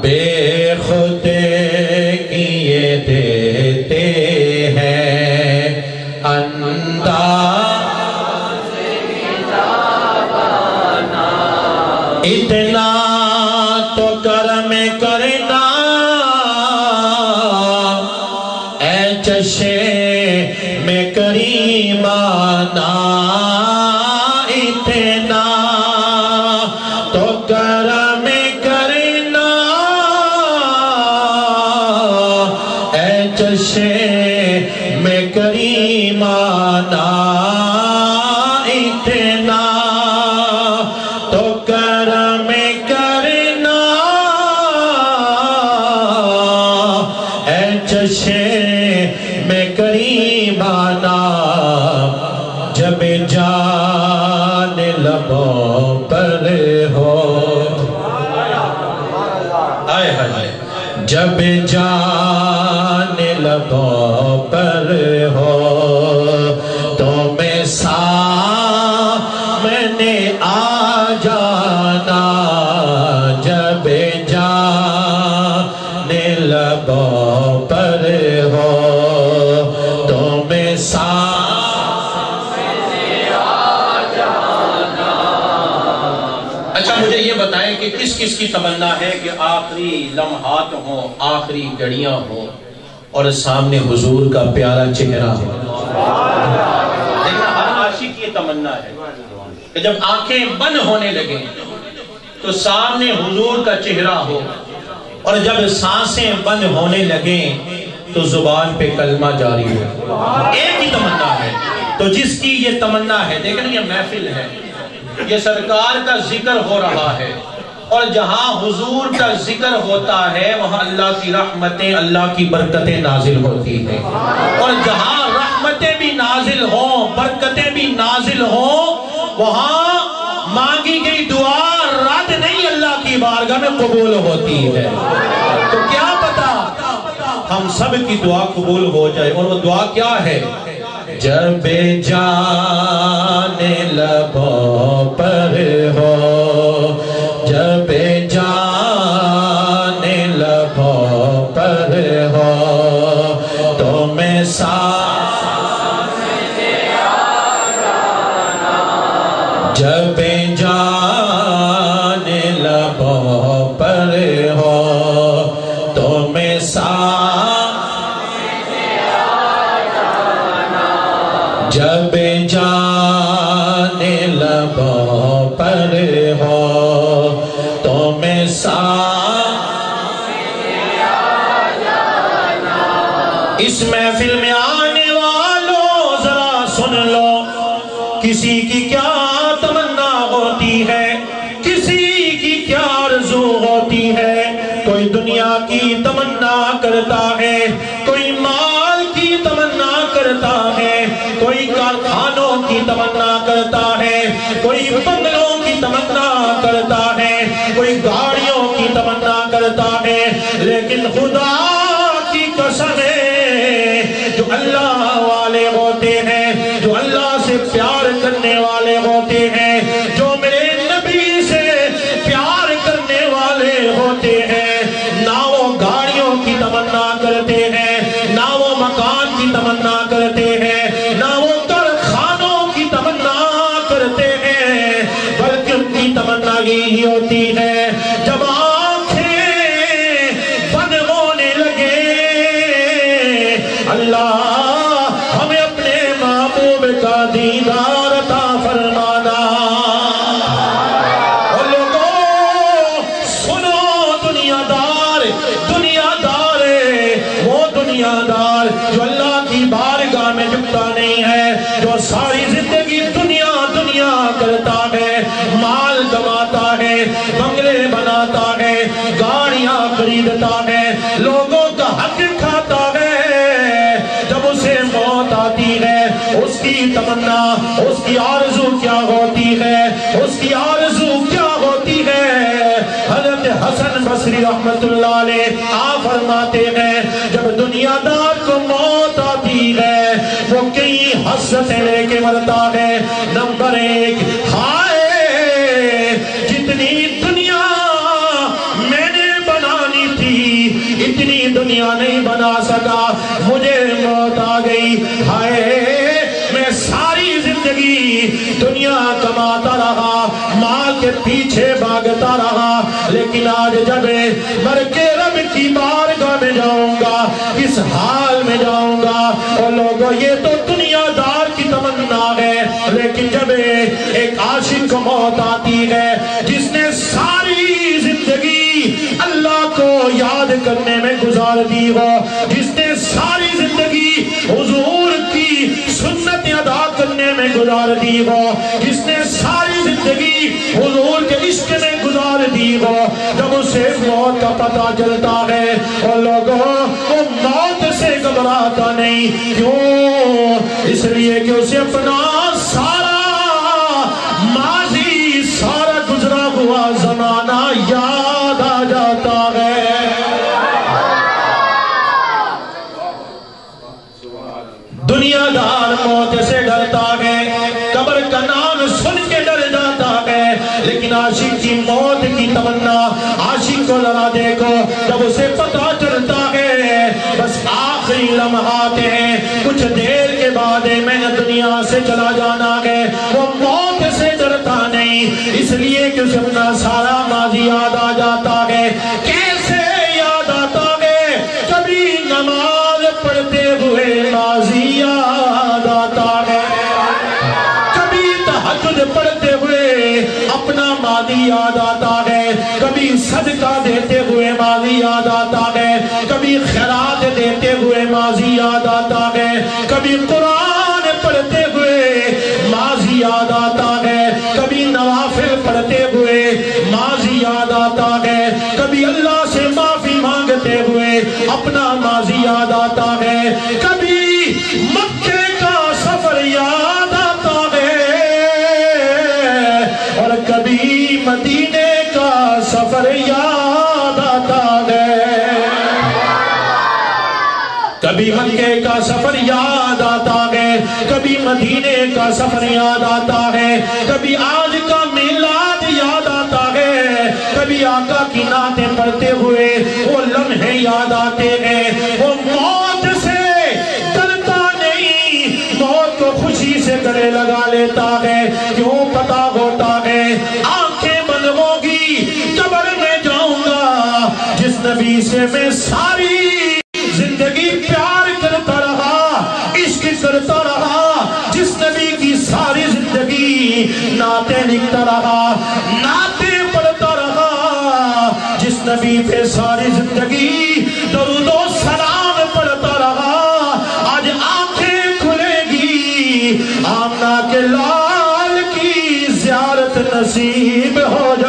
بے خود کیے دیتے ہیں انداز کتابانہ، اتنا تو کرم کرنا اے چشم کریمانہ، اتنا تو کرم کرنا اے چشم کریمانہ، اتنا تو کرم کرنا اے چشم کریمانہ، جب جان لبوں پر ہو، آئے ہائے، جب جان لبوں پر ہو تو میں سامنے آ جانا، جب جان لبوں پر ہو تو میں اچھا مجھے یہ بتائیں کہ کس کس کی تمنا ہے کہ آخری لمحات ہوں، آخری گھڑیاں ہوں اور سامنے حضور کا پیارا چہرہ ہو؟ لیکن ہر عاشق کی تمنا ہے کہ جب آنکھیں بند ہونے لگیں تو سامنے حضور کا چہرہ ہو، اور جب سانسیں بند ہونے لگیں تو زبان پہ کلمہ جاری ہو۔ ایک ہی تمنا ہے، تو جس کی یہ تمنا ہے، دیکھیں یہ محفل ہے، یہ سرکار کا ذکر ہو رہا ہے، اور جہاں حضور کا ذکر ہوتا ہے وہاں اللہ کی رحمتیں، اللہ کی برکتیں نازل ہوتی ہیں، اور جہاں رحمتیں بھی نازل ہوں، برکتیں بھی نازل ہوں، وہاں مانگی گئی دعا رد نہیں، اللہ کی بارگاہ میں قبول ہوتی ہے۔ تو کیا پتا ہم سب کی دعا قبول ہو جائے، اور وہ دعا کیا ہے؟ جب جان لبوں پر ہو، جب جان لبوں پر ہو تو میں سامنے آ جانا، جب جان لبوں پر ہو تو میں جب جان لبوں پر ہو تو میں سامنے آ جانا۔ اس محفل میں آنے والوں ذرا سن لو، کسی کی کیا تمنا ہوتی ہے، کسی کی کیا آرزو ہوتی ہے۔ کوئی دنیا کی تمنا کرتا ہے، کوئی مال کی تمنا کرتا ہے، کوئی کارخانوں کی تمنا کرتا ہے، کوئی بنگلوں کی تمنا کرتا ہے، کوئی گاڑیوں کی تمنا کرتا ہے، لیکن خدا کی قسم ہے جو اللہ والے ہوتے ہیں، جو اللہ سے پیار کرنے والے ہوتے ہیں، جو میرے نبی سے پیار کرنے والے ہوتے ہیں، نہ وہ گاڑیوں کی تمنا کرتے ہیں، نہ وہ مکان کی تمنا کرتے ہیں، نہ وہ کارخانوں کی تمنا کرتے ہیں، بلکہ ان کی تمنا یہی ہوتی ہے جب آنکھیں بند ہونے لگے، اللہ ہمیں اپنے محبوب کا دیدار عطا فرمانا۔ اور لوگوں سنو، دنیا دار وہ دنیا دار جو اللہ کی بارگاہ میں جھکتا نہیں ہے، جو ساری زندگی دنیا دنیا کرتا ہے، مال کماتا ہے، بنگلے بناتا ہے، گاڑیاں خریدتا ہے، لوگوں کا حق کھاتا ہے، جب اسے موت آتی ہے اس کی تمنا، اس کی آرزو کیا ہوتی ہے، اس کی آرزو کیا ہوتی ہے؟ حضرت حسن بصری رحمت اللہ علیہ آپ فرماتے ہیں جب دنیا دار کو موت آتی ہے وہ کئی حسرتیں لے کے مرتا ہے۔ نمبر 1، ہائے جتنی دنیا میں نے بنانی دنیا نہیں بنا سکا، مجھے موت آ گئی، ہائے میں ساری زندگی دنیا کماتا رہا، مال کے پیچھے بھاگتا رہا، لیکن آج جب مر کے رب کی بارگاہ میں جاؤں گا کس حال میں جاؤں گا؟ اور لوگوں یہ تو دنیا دار کی تمنا ہے، لیکن جب ایک عاشق کو موت آتی ہے جس نے ساری زندگی اللہ کو یاد کرنے میں گزار دی ہو، جس نے ساری زندگی حضور کی سنت ادا کرنے میں گزار دی ہو، جس نے ساری زندگی حضور کے عشق میں گزار دی ہو، جب اسے موت کا پتہ چلتا ہے اور لوگوں وہ موت سے گھبراتا نہیں، کیوں؟ اس لیے کہ اسے اپنا سارا ماضی، سارا گزرا ہوا زمانہ یاد آ جاتا ہے۔ دنیا دار موت سے ڈرتا ہے، قبر کا نام سن کے ڈر جاتا ہے، لیکن عاشق کی موت کی تمنا، عاشق کو ذرا دیکھو جب اسے پتہ چلتا ہے بس آخری لمحات ہیں، کچھ دیر کے بعد میں نے دنیا سے چلا جانا ہے، وہ موت سے ڈرتا نہیں، اس لیے کہ اسے اپنا سارا ماضی یاد آ جاتا ہے۔ کیسے یاد آتا ہے؟ کبھی نماز پڑھتے ہوئے ماضی یاد آتا ہے، کبھی تہجد پڑھتے ہوئے اپنا ماضی یاد آتا ہے، کبھی صدقہ دیتے ہوئے ماضی یاد آتا ہے، کبھی خیرات دیتے ہوئے ماضی یاد آتا ہے، کبھی قرآن پڑھتے ہوئے ماضی یاد آتا ہے، کبھی نوافل پڑھتے ہوئے ماضی یاد آتا ہے، کبھی اللہ سے معافی مانگتے ہوئے اپنا ماضی یاد آتا ہے، کبھی مکے کا سفر یاد آتا ہے اور کبھی مدینے کا سفر یاد آتا ہے، کبھی مکے کا سفر یاد آتا ہے، کبھی مدینے کا سفر یاد آتا ہے، کبھی آج کا میلاد یاد آتا ہے، کبھی آقا کی نعتیں پڑھتے ہوئے وہ لمحے یاد آتے ہیں۔ وہ موت سے ڈرتا نہیں، موت کو خوشی سے گلے لگا لیتا ہے، کیوں؟ پتا ہوتا ہے آنکھیں بند ہوگی قبر میں جاؤں گا جس نبی سے میں ساری زندگی پیار کرتا رہا، عشق کرتا رہا، جس نبی کی ساری زندگی نعتیں لکھتا رہا، نعتیں پڑھتا رہا، جس نبی پہ ساری زندگی درود و سلام پڑھتا رہا، آج آنکھیں کھلے گی آمنہ کے لال کی زیارت نصیب ہو جائے۔